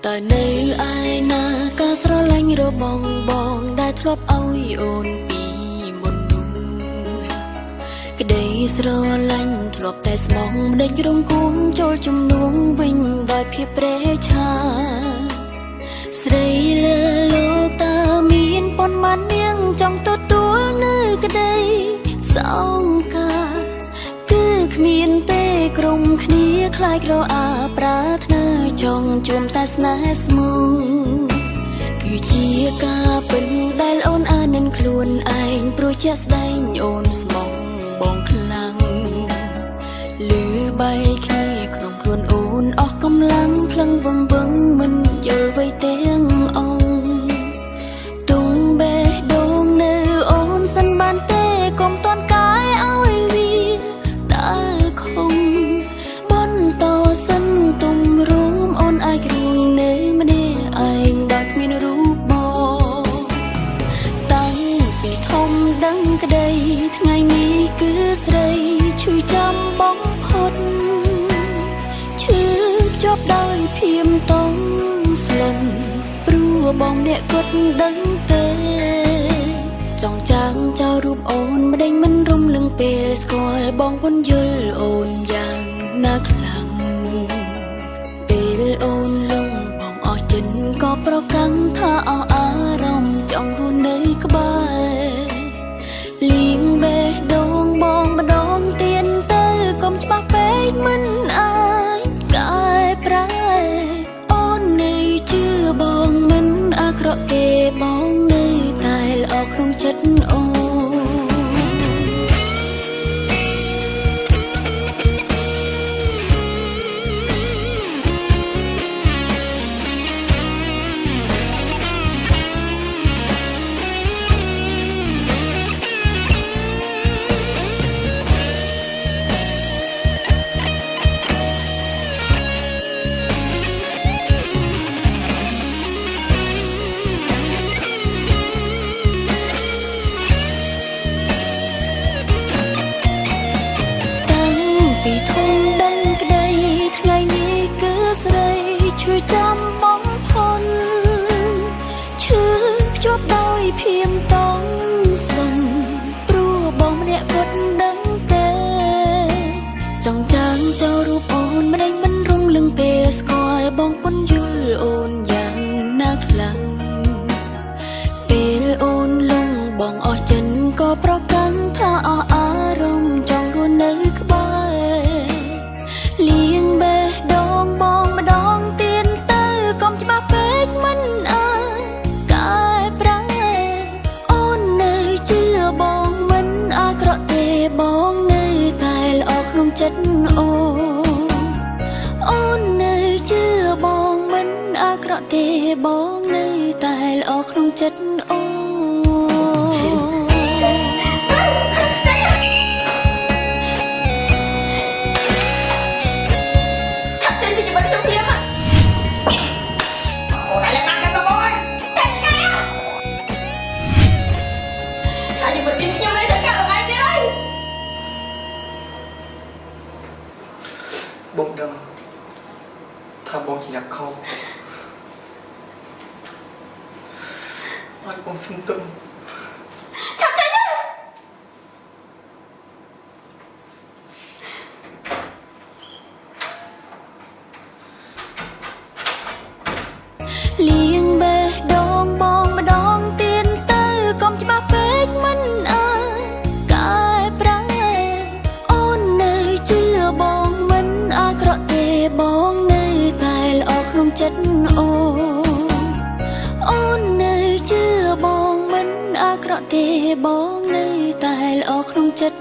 แต่ในอายนาการស្រឡាញ់របស់បងដែលធ្លាប់ឲ្យអូនពីមុននោះក្តីស្រឡាញ់ធ្លាប់តែស្មងដេញរងគុំចូលជំនួងវិញដោយភាពប្រេឆាស្រីលើលោកតាមានប៉ុន្មាននាងចង់ទទួលនៅក្តីសង្ការគឺគ្មានទេក្រុមគ្នាខ្លាចរអាប្រាថ្នាចង់ជួមតែស្នេហ៍ស្មងគឺជាការពិតដែលអូនអានិនខ្លួនឯងព្រោះជាក់ស្ដែងអូនស្មងបងខ្លាំងលឺបែកគ្នាក្នុងខ្លួនអូនអស់កម្លាំងផ្លឹងវង្វឹងមិនយល់អ្វីទាំងអង្គទុំបេះដូងនៅអូនសិនបានទេកុំតន់កាយឲ្យវាដើរខំបន្តសិនទុំរួមអូនអាចគ្រួងនៅម្នាក់ឯងដែលគ្មានរូបបងតាំងពីធំដឹងក្តីថ្ងៃនេះគឺស្រីឈឺចាំបងផុតឈឺជាប់ដោយភៀមតងស្លន់ព្រោះបងអ្នកគាត់ដឹងទេចង់ចាំងចោលរូបអូនម្ដេចមិនរំលឹងពេលស្គាល់បងពន្យល់អូនយ៉ាងណាខ្លាំងពេលអូនលងបងអស់ចិត្តក៏ប្រកាន់ថាអស់អារម្មណ៍ចង់រស់នៅក្បែរលៀងបេះដូងបងម្ដងទៀតទៅកុំច្បាស់ពេកមិនអាចកែប្រែអូននៅជឿបងមិនអាក្រក់ទេបងនៅតែល្អក្នុងចិត្តអូនពីធំដឹងក្តីថ្ងៃនេះគឺស្រីឈឺចាំបងផុនឈឺភ្ជាប់ដោយភៀមតងស្លន់ព្រោះបងម្នាក់គាត់ដឹងទេចង់ចាំងចោលរូបអូនម្ដេចមិនរំលឹងពេលស្គាល់បងពន្យល់អូនយ៉ាងណាខ្លាំងពេលអូនលងបងអស់ចិត្តក៏ប្រកាន់ថាអស់អារម្មណ៍ចង់រស់នៅក្បែរលៀងបេះដូងបងម្ដងទៀតទៅកុំច្បាស់ពេកមិនអាចកែប្រែអូននៅជឿបងមិនអាក្រក់ទេបងនៅតែល្អក្នុងចិត្តអូននៅជឿបងមិនអាក្រក់ទេបងនៅតែល្អក្នុងចិត្តអូបងដឹងថាបងជាអ្នកខុសអត់បងសុំទោសឆាប់ចេញណាលៀងបេះដូងបងម្ដងទៀតទៅកុំច្បាស់ពេកមិនអាចកែប្រែអូននៅជឿបងមិនអាក្រក់ទេបងនៅតែល្អក្នុងចិត្តអូននៅជឿបងមិនអាក្រក់ទេបងនៅតែល្អក្នុងចិត្ត